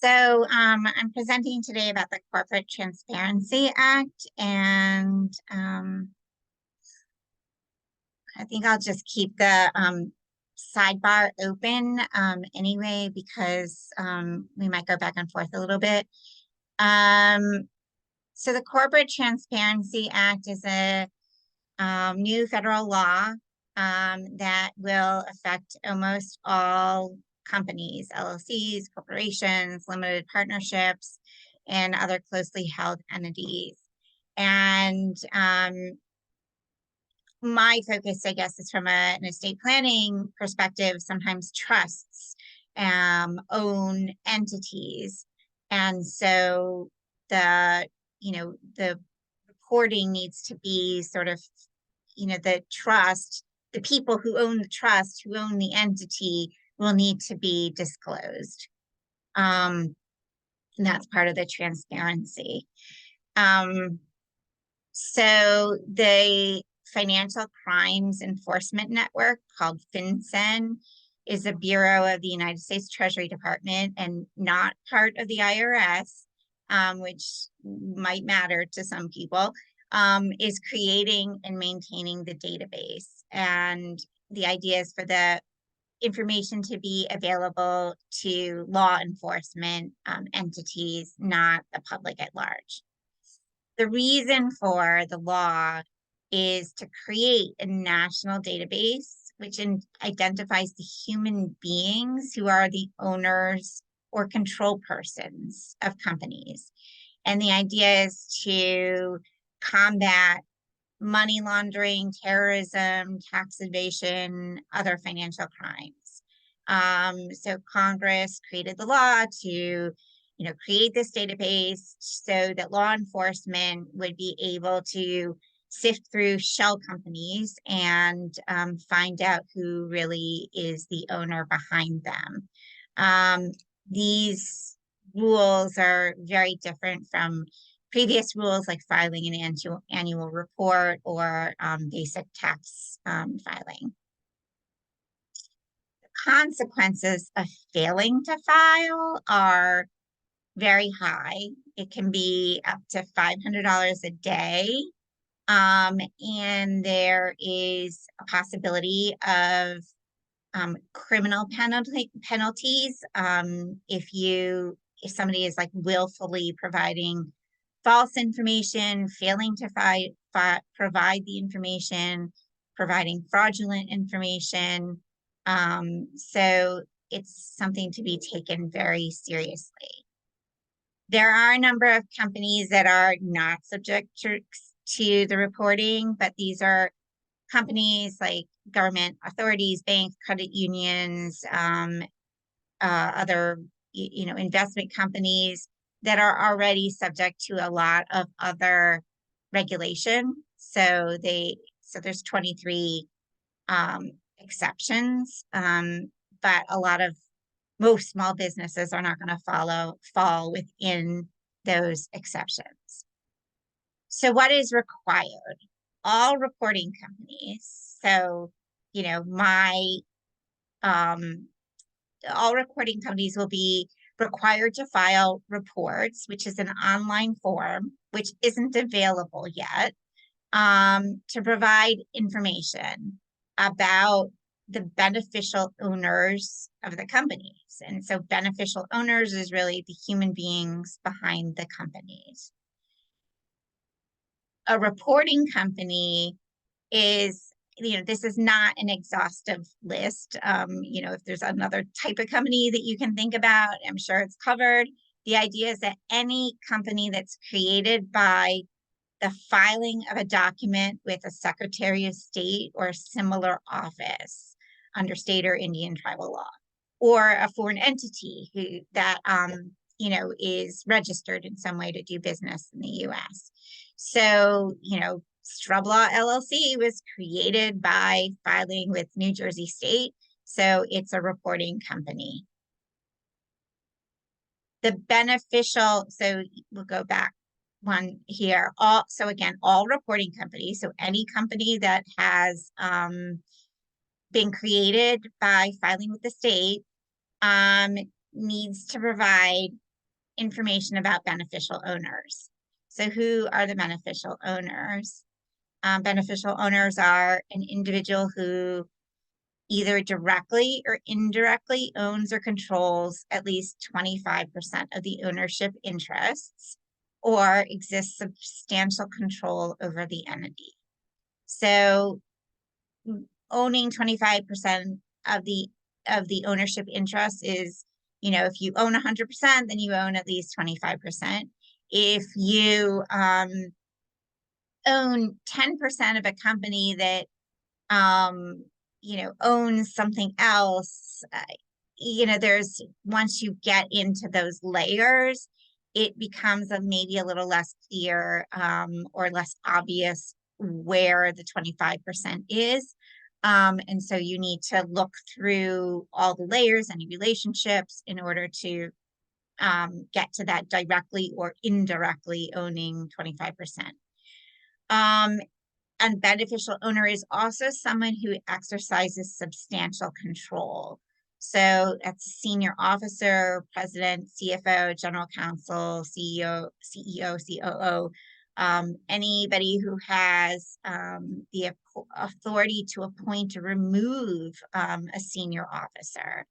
I'm presenting today about the Corporate Transparency Act, and I think I'll just keep the sidebar open anyway, because we might go back and forth a little bit. So the Corporate Transparency Act is a new federal law that will affect almost all companies, LLCs, corporations, limited partnerships, and other closely held entities. And my focus, I guess, is from an estate planning perspective. Sometimes trusts own entities. And so the reporting needs to be sort of, the trust, the people who own the trust, who own the entity, will need to be disclosed. And that's part of the transparency. So the Financial Crimes Enforcement Network, called FinCEN, is a bureau of the United States Treasury Department and not part of the IRS, which might matter to some people, is creating and maintaining the database. And the idea is for the information to be available to law enforcement entities, not the public at large. The reason for the law is to create a national database which identifies the human beings who are the owners or control persons of companies. And the idea is to combat money laundering, terrorism, tax evasion, other financial crimes. So Congress created the law to create this database so that law enforcement would be able to sift through shell companies and find out who really is the owner behind them. These rules are very different from previous rules, like filing an annual report or basic tax filing. The consequences of failing to file are very high. It can be up to $500 a day. And there is a possibility of criminal penalties if somebody is like willfully providing false information, failing to provide the information, providing fraudulent information. So it's something to be taken very seriously. There are a number of companies that are not subject to the reporting, but these are companies like government authorities, banks, credit unions, other investment companies that are already subject to a lot of other regulation. So there's 23 exceptions, but most small businesses are not going to fall within those exceptions. So what is required? All reporting companies, so all reporting companies will be required to file reports, which is an online form, which isn't available yet, to provide information about the beneficial owners of the companies. And so beneficial owners is really the human beings behind the companies. A reporting company is, this is not an exhaustive list. If there's another type of company that you can think about, I'm sure it's covered. The idea is that any company that's created by the filing of a document with a Secretary of State or a similar office under state or Indian tribal law, or a foreign entity that is registered in some way to do business in the U.S. So, Strublaw LLC was created by filing with New Jersey State, so it's a reporting company. So we'll go back one here. So again, all reporting companies, so any company that has been created by filing with the state, needs to provide information about beneficial owners. So who are the beneficial owners? Beneficial owners are an individual who either directly or indirectly owns or controls at least 25% of the ownership interests or exists substantial control over the entity. So owning 25% of the ownership interest is, if you own 100%, then you own at least 25%. If you own 10% of a company that owns something else, there's, once you get into those layers, it becomes maybe a little less clear or less obvious where the 25% is. And so you need to look through all the layers, any relationships, in order to get to that directly or indirectly owning 25%. And beneficial owner is also someone who exercises substantial control. So that's a senior officer, president, CFO, general counsel, CEO, COO, anybody who has the authority to appoint or remove a senior officer,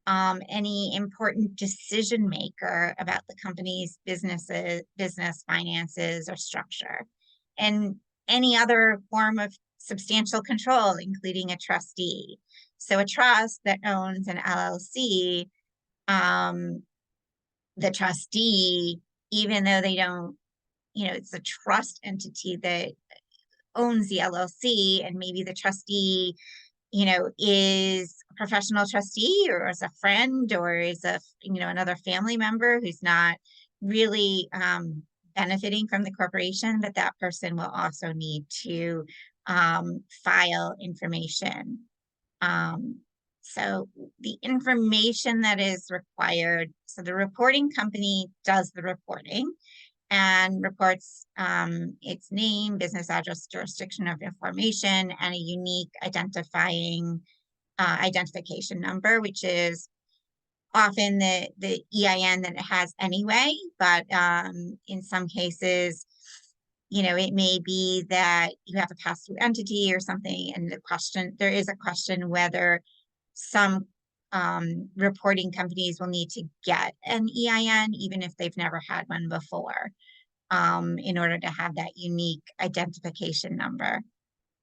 any important decision maker about the company's business, finances, or structure, and any other form of substantial control, including a trustee. So a trust that owns an LLC, the trustee, even though they don't, it's a trust entity that owns the LLC, and maybe the trustee, is a professional trustee or is a friend or is another family member who's not really benefiting from the corporation, but that person will also need to file information. So the information that is required, so the reporting company does the reporting and reports its name, business address, jurisdiction of information, and a unique identification number, which is often the EIN that it has anyway, but in some cases, it may be that you have a pass-through entity or something, and there is a question whether some reporting companies will need to get an EIN, even if they've never had one before, in order to have that unique identification number.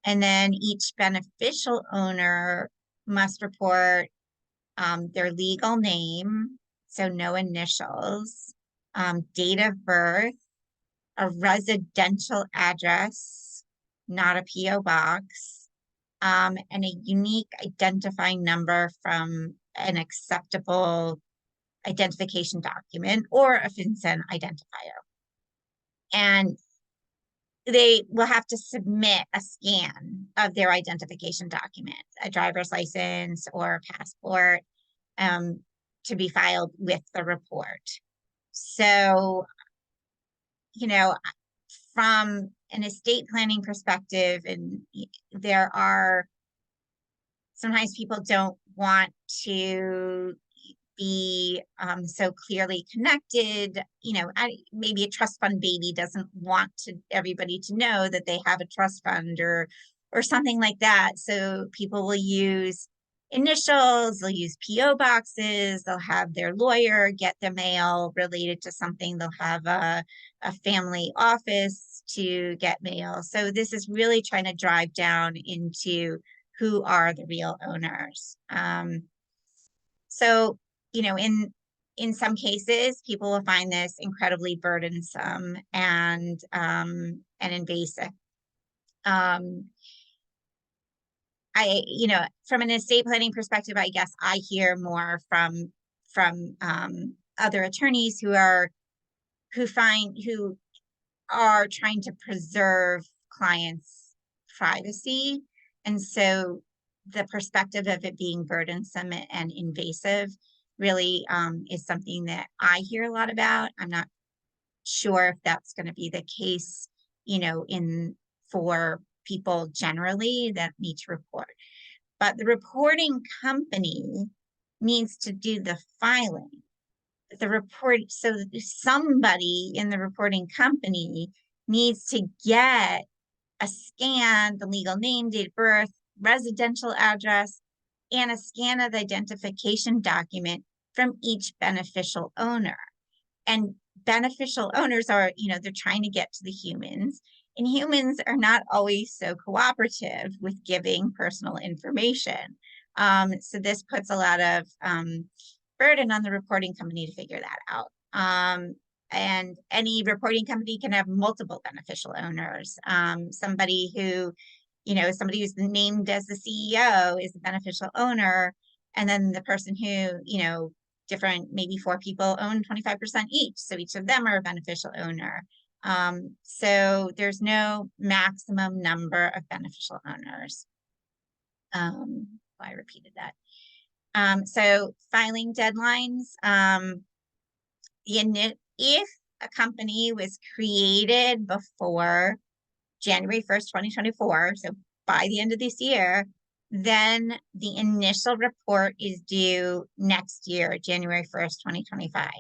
And then each beneficial owner must report their legal name, so no initials, date of birth, a residential address, not a PO box, and a unique identifying number from an acceptable identification document or a FinCEN identifier. And they will have to submit a scan of their identification document, a driver's license or a passport, to be filed with the report. So, from an estate planning perspective, and there are sometimes people don't want to be so clearly connected. Maybe a trust fund baby doesn't want everybody to know that they have a trust fund or something like that. So people will use initials, they'll use PO boxes, they'll have their lawyer get the mail related to something, they'll have a family office to get mail. So this is really trying to drive down into who are the real owners. So, in some cases, people will find this incredibly burdensome and invasive. From an estate planning perspective, I guess I hear more from other attorneys who are trying to preserve clients' privacy. And so the perspective of it being burdensome and invasive really is something that I hear a lot about. I'm not sure if that's going to be the case, for people generally that need to report. But the reporting company needs to do the filing. the report, so somebody in the reporting company needs to get a scan, the legal name, date of birth, residential address, and a scan of the identification document from each beneficial owner. And beneficial owners are, they're trying to get to the humans, and humans are not always so cooperative with giving personal information. So this puts a lot of burden on the reporting company to figure that out. And any reporting company can have multiple beneficial owners. Somebody who's named as the CEO is the beneficial owner, and then the person who, different, maybe 4 people own 25% each. So each of them are a beneficial owner. So there's no maximum number of beneficial owners. I repeated that. So filing deadlines, if a company was created before January 1st, 2024, so by the end of this year, then the initial report is due next year, January 1st, 2025.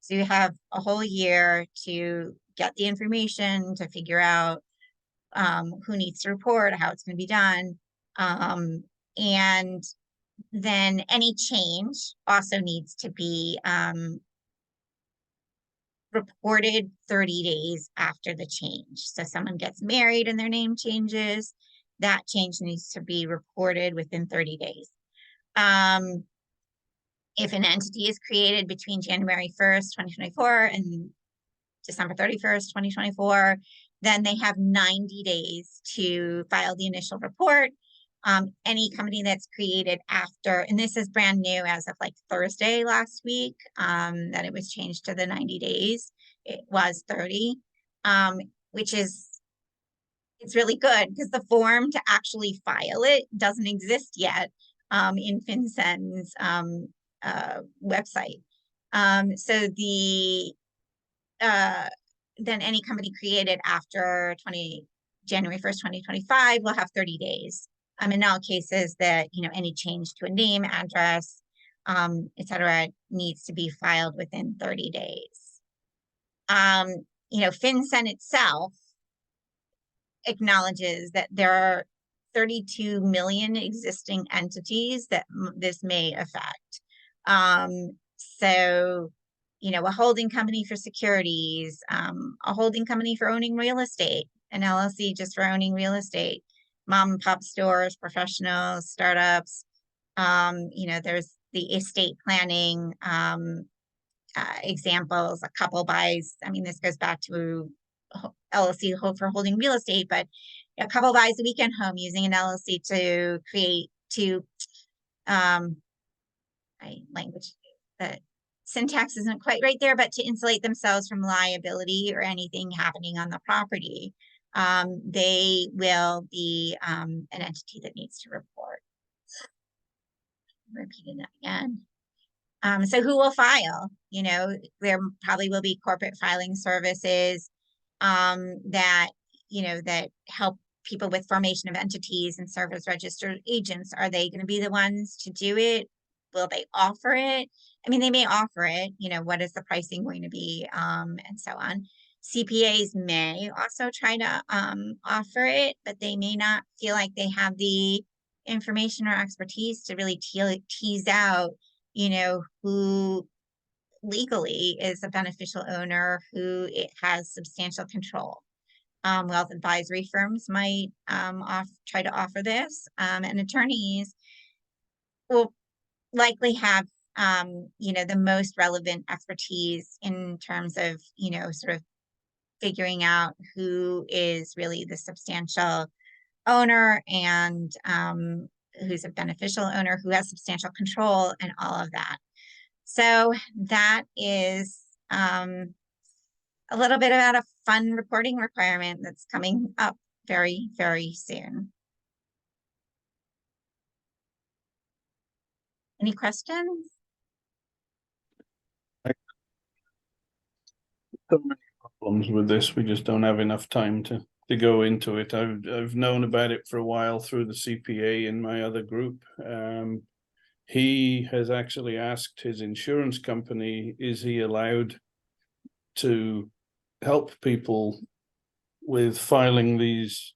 So you have a whole year to get the information, to figure out who needs to report, how it's going to be done. And then any change also needs to be reported 30 days after the change. So someone gets married and their name changes, that change needs to be reported within 30 days. If an entity is created between January 1st, 2024 and December 31st, 2024, then they have 90 days to file the initial report. Any company that's created after, and this is brand new as of like Thursday last week, that it was changed to the 90 days. It was 30, which is, it's really good because the form to actually file it doesn't exist yet in FinCEN's website. So then any company created after January 1st, 2025 will have 30 days. In all cases that, any change to a name, address, et cetera, needs to be filed within 30 days. FinCEN itself acknowledges that there are 32 million existing entities that this may affect. So, a holding company for securities, a holding company for owning real estate, an LLC just for owning real estate, mom and pop stores, professionals, startups. There's the estate planning examples, a couple buys. I mean, this goes back to LLC for holding real estate, but a couple buys a weekend home using an LLC to create my language, the syntax isn't quite right there, but to insulate themselves from liability or anything happening on the property. They will be an entity that needs to report. I'm repeating that again. So who will file? There probably will be corporate filing services that help people with formation of entities and serve as registered agents. Are they going to be the ones to do it? Will they offer it? I mean, they may offer it. What is the pricing going to be, and so on. CPAs may also try to offer it, but they may not feel like they have the information or expertise to really tease out, who legally is a beneficial owner, who it has substantial control. Wealth advisory firms might try to offer this, and attorneys will likely have the most relevant expertise in terms of sort of figuring out who is really the substantial owner and who's a beneficial owner, who has substantial control, and all of that. So that is a little bit about a fun reporting requirement that's coming up very, very soon. Any questions? So many problems with this. We just don't have enough time to go into it. I've known about it for a while through the CPA in my other group. he has actually asked his insurance company, is he allowed to help people with filing these